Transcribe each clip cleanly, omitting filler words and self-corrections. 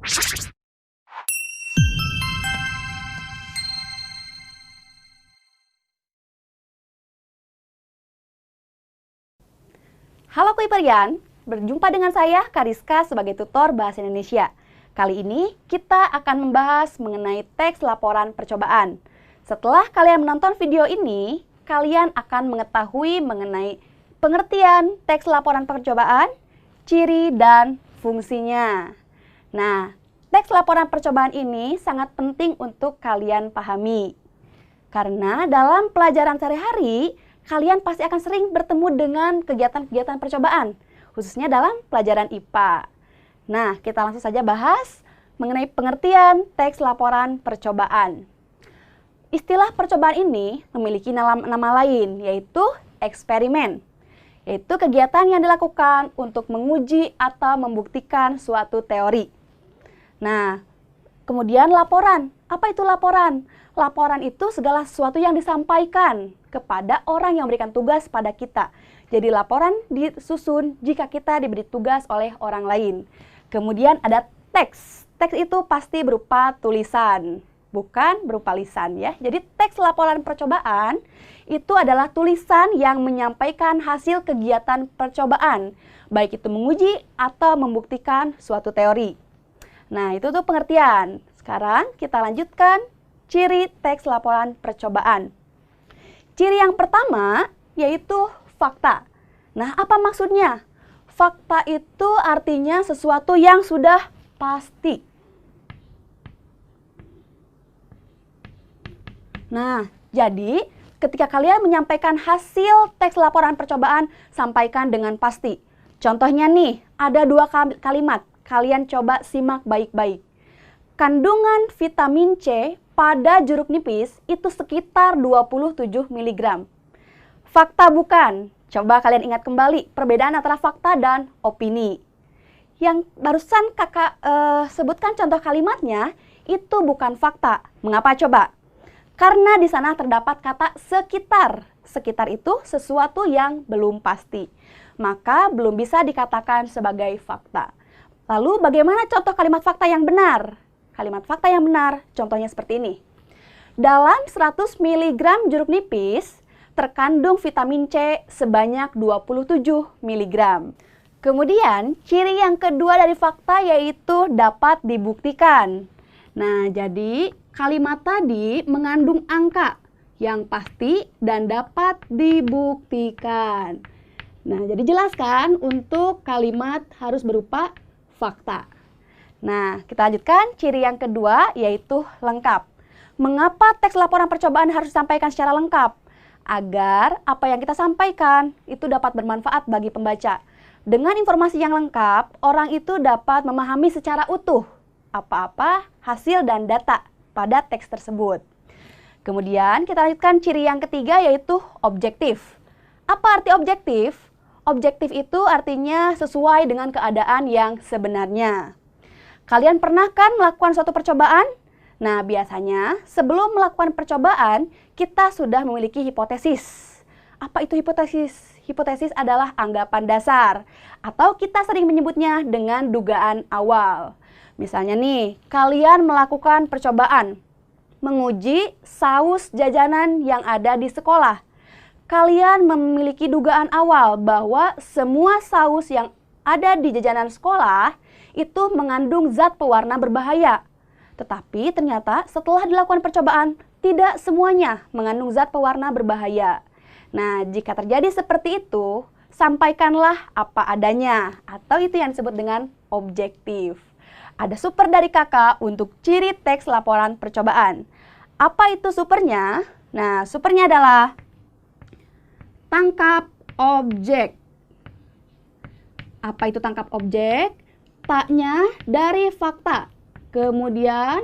Halo Kuiperian, berjumpa dengan saya Kariska sebagai tutor Bahasa Indonesia. Kali ini kita akan membahas mengenai teks laporan percobaan. Setelah kalian menonton video ini, kalian akan mengetahui mengenai pengertian teks laporan percobaan, ciri dan fungsinya. Nah, teks laporan percobaan ini sangat penting untuk kalian pahami. Karena dalam pelajaran sehari-hari, kalian pasti akan sering bertemu dengan kegiatan-kegiatan percobaan, khususnya dalam pelajaran IPA. Nah, kita langsung saja bahas mengenai pengertian teks laporan percobaan. Istilah percobaan ini memiliki nama lain, yaitu eksperimen, yaitu kegiatan yang dilakukan untuk menguji atau membuktikan suatu teori. Nah, kemudian laporan. Apa itu laporan? Laporan itu segala sesuatu yang disampaikan kepada orang yang memberikan tugas pada kita. Jadi laporan disusun jika kita diberi tugas oleh orang lain. Kemudian ada teks. Teks itu pasti berupa tulisan, bukan berupa lisan ya. Jadi teks laporan percobaan itu adalah tulisan yang menyampaikan hasil kegiatan percobaan, baik itu menguji atau membuktikan suatu teori. Nah, itu tuh pengertian. Sekarang kita lanjutkan ciri teks laporan percobaan. Ciri yang pertama yaitu fakta. Nah, apa maksudnya? Fakta itu artinya sesuatu yang sudah pasti. Nah, jadi ketika kalian menyampaikan hasil teks laporan percobaan, sampaikan dengan pasti. Contohnya nih, ada dua kalimat. Kalian coba simak baik-baik. Kandungan vitamin C pada jeruk nipis itu sekitar 27 mg. Fakta bukan? Coba kalian ingat kembali perbedaan antara fakta dan opini. Yang barusan kakak sebutkan contoh kalimatnya, itu bukan fakta. Mengapa coba? Karena di sana terdapat kata sekitar. Sekitar itu sesuatu yang belum pasti. Maka belum bisa dikatakan sebagai fakta. Lalu bagaimana contoh kalimat fakta yang benar? Kalimat fakta yang benar, contohnya seperti ini. Dalam 100 mg jeruk nipis, terkandung vitamin C sebanyak 27 mg. Kemudian, ciri yang kedua dari fakta yaitu dapat dibuktikan. Nah, jadi kalimat tadi mengandung angka yang pasti dan dapat dibuktikan. Nah, jadi jelaskan untuk kalimat harus berupa fakta. Nah, kita lanjutkan ciri yang kedua yaitu lengkap. Mengapa teks laporan percobaan harus disampaikan secara lengkap? Agar apa yang kita sampaikan itu dapat bermanfaat bagi pembaca. Dengan informasi yang lengkap, orang itu dapat memahami secara utuh apa-apa hasil dan data pada teks tersebut. Kemudian kita lanjutkan ciri yang ketiga yaitu objektif. Apa arti objektif? Objektif itu artinya sesuai dengan keadaan yang sebenarnya. Kalian pernah kan melakukan suatu percobaan? Nah, biasanya sebelum melakukan percobaan, kita sudah memiliki hipotesis. Apa itu hipotesis? Hipotesis adalah anggapan dasar, atau kita sering menyebutnya dengan dugaan awal. Misalnya nih, kalian melakukan percobaan, menguji saus jajanan yang ada di sekolah. Kalian memiliki dugaan awal bahwa semua saus yang ada di jajanan sekolah itu mengandung zat pewarna berbahaya. Tetapi ternyata setelah dilakukan percobaan, tidak semuanya mengandung zat pewarna berbahaya. Nah, jika terjadi seperti itu, sampaikanlah apa adanya, atau itu yang disebut dengan objektif. Ada super dari kakak untuk ciri teks laporan percobaan. Apa itu supernya? Nah, supernya adalah tangkap objek. Apa itu tangkap objek? Taknya dari fakta. Kemudian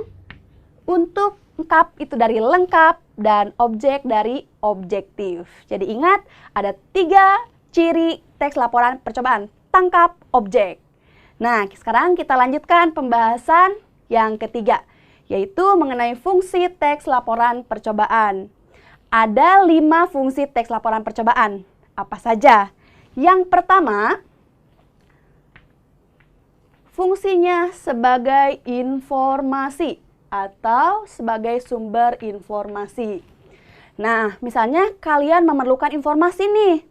untuk lengkap itu dari lengkap dan objek dari objektif. Jadi ingat ada 3 ciri teks laporan percobaan. Tangkap objek. Nah, sekarang kita lanjutkan pembahasan yang ketiga, yaitu mengenai fungsi teks laporan percobaan. Ada 5 fungsi teks laporan percobaan. Apa saja? Yang pertama, fungsinya sebagai informasi atau sebagai sumber informasi. Nah, misalnya kalian memerlukan informasi nih,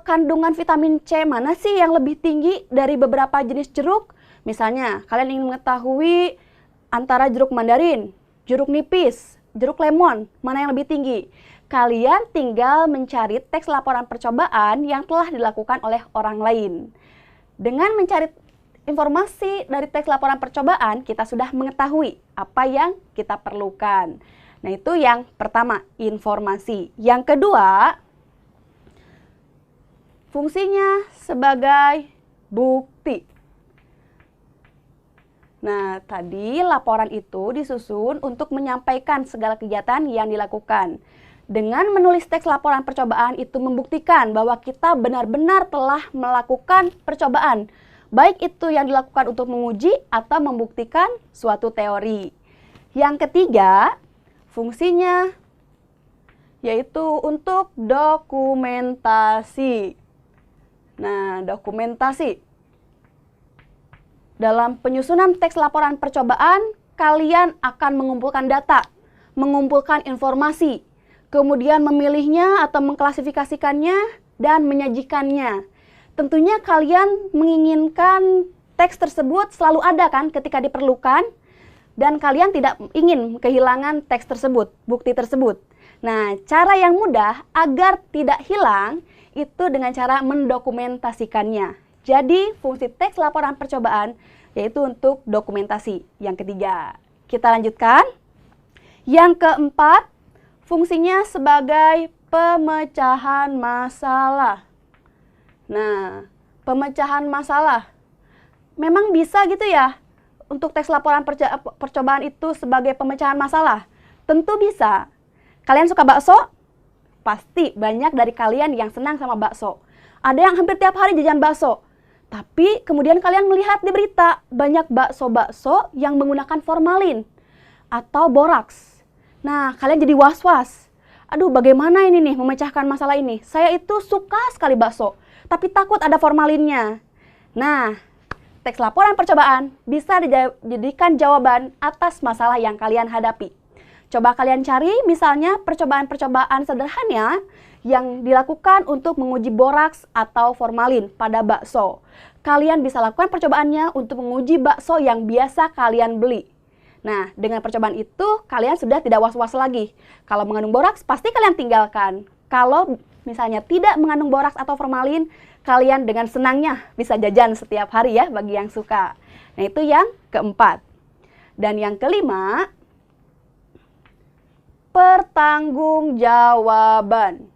kandungan vitamin C mana sih yang lebih tinggi dari beberapa jenis jeruk? Misalnya, kalian ingin mengetahui antara jeruk mandarin, jeruk nipis, jeruk lemon, mana yang lebih tinggi? Kalian tinggal mencari teks laporan percobaan yang telah dilakukan oleh orang lain. Dengan mencari informasi dari teks laporan percobaan, kita sudah mengetahui apa yang kita perlukan. Nah, itu yang pertama, informasi. Yang kedua, fungsinya sebagai bukti. Nah, tadi laporan itu disusun untuk menyampaikan segala kegiatan yang dilakukan. Dengan menulis teks laporan percobaan itu membuktikan bahwa kita benar-benar telah melakukan percobaan. Baik itu yang dilakukan untuk menguji atau membuktikan suatu teori. Yang ketiga, fungsinya yaitu untuk dokumentasi. Nah, dokumentasi. Dalam penyusunan teks laporan percobaan, kalian akan mengumpulkan data, mengumpulkan informasi, kemudian memilihnya atau mengklasifikasikannya dan menyajikannya. Tentunya kalian menginginkan teks tersebut selalu ada kan ketika diperlukan, dan kalian tidak ingin kehilangan teks tersebut, bukti tersebut. Nah, cara yang mudah agar tidak hilang itu dengan cara mendokumentasikannya. Jadi, fungsi teks laporan percobaan yaitu untuk dokumentasi. Yang ketiga, kita lanjutkan. Yang keempat, fungsinya sebagai pemecahan masalah. Nah, pemecahan masalah. Memang bisa gitu ya untuk teks laporan percobaan itu sebagai pemecahan masalah? Tentu bisa. Kalian suka bakso? Pasti banyak dari kalian yang senang sama bakso. Ada yang hampir tiap hari jajan bakso. Tapi kemudian kalian melihat di berita banyak bakso-bakso yang menggunakan formalin atau boraks. Nah, kalian jadi was-was. Aduh, bagaimana ini nih memecahkan masalah ini? Saya itu suka sekali bakso, tapi takut ada formalinnya. Nah, teks laporan percobaan bisa dijadikan jawaban atas masalah yang kalian hadapi. Coba kalian cari misalnya percobaan-percobaan sederhana yang dilakukan untuk menguji boraks atau formalin pada bakso. Kalian bisa lakukan percobaannya untuk menguji bakso yang biasa kalian beli. Nah, dengan percobaan itu kalian sudah tidak was-was lagi. Kalau mengandung boraks pasti kalian tinggalkan. Kalau misalnya tidak mengandung boraks atau formalin, kalian dengan senangnya bisa jajan setiap hari ya bagi yang suka. Nah, itu yang keempat. Dan yang kelima, pertanggungjawaban.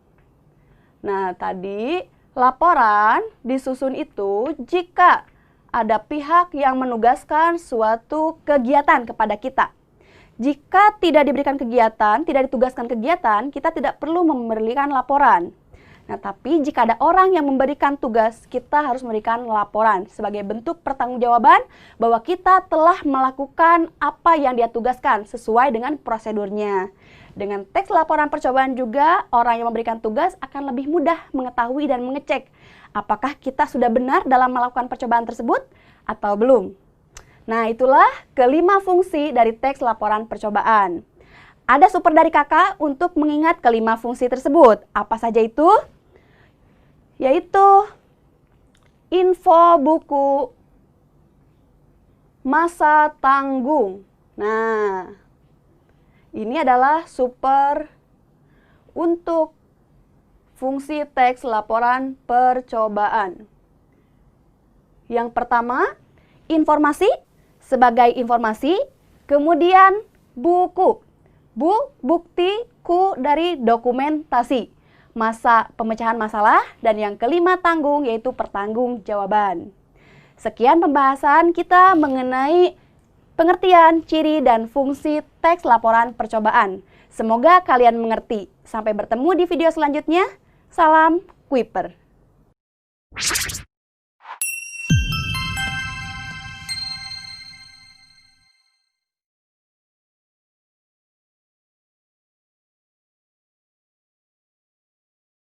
Nah, tadi laporan disusun itu jika ada pihak yang menugaskan suatu kegiatan kepada kita. Jika tidak diberikan kegiatan, tidak ditugaskan kegiatan, kita tidak perlu memberikan laporan. Nah, tapi jika ada orang yang memberikan tugas, kita harus memberikan laporan sebagai bentuk pertanggungjawaban bahwa kita telah melakukan apa yang dia tugaskan sesuai dengan prosedurnya. Dengan teks laporan percobaan juga, orang yang memberikan tugas akan lebih mudah mengetahui dan mengecek apakah kita sudah benar dalam melakukan percobaan tersebut atau belum. Nah, itulah kelima fungsi dari teks laporan percobaan. Ada super dari kakak untuk mengingat kelima fungsi tersebut. Apa saja itu? Yaitu info buku, masa tanggung. Nah, ini adalah super untuk fungsi teks laporan percobaan. Yang pertama, informasi sebagai informasi, kemudian buku. Bukti, ku dari dokumentasi. Masa pemecahan masalah, dan yang kelima tanggung yaitu pertanggungjawaban. Sekian pembahasan kita mengenai pengertian, ciri, dan fungsi teks laporan percobaan. Semoga kalian mengerti. Sampai bertemu di video selanjutnya. Salam Kuiper.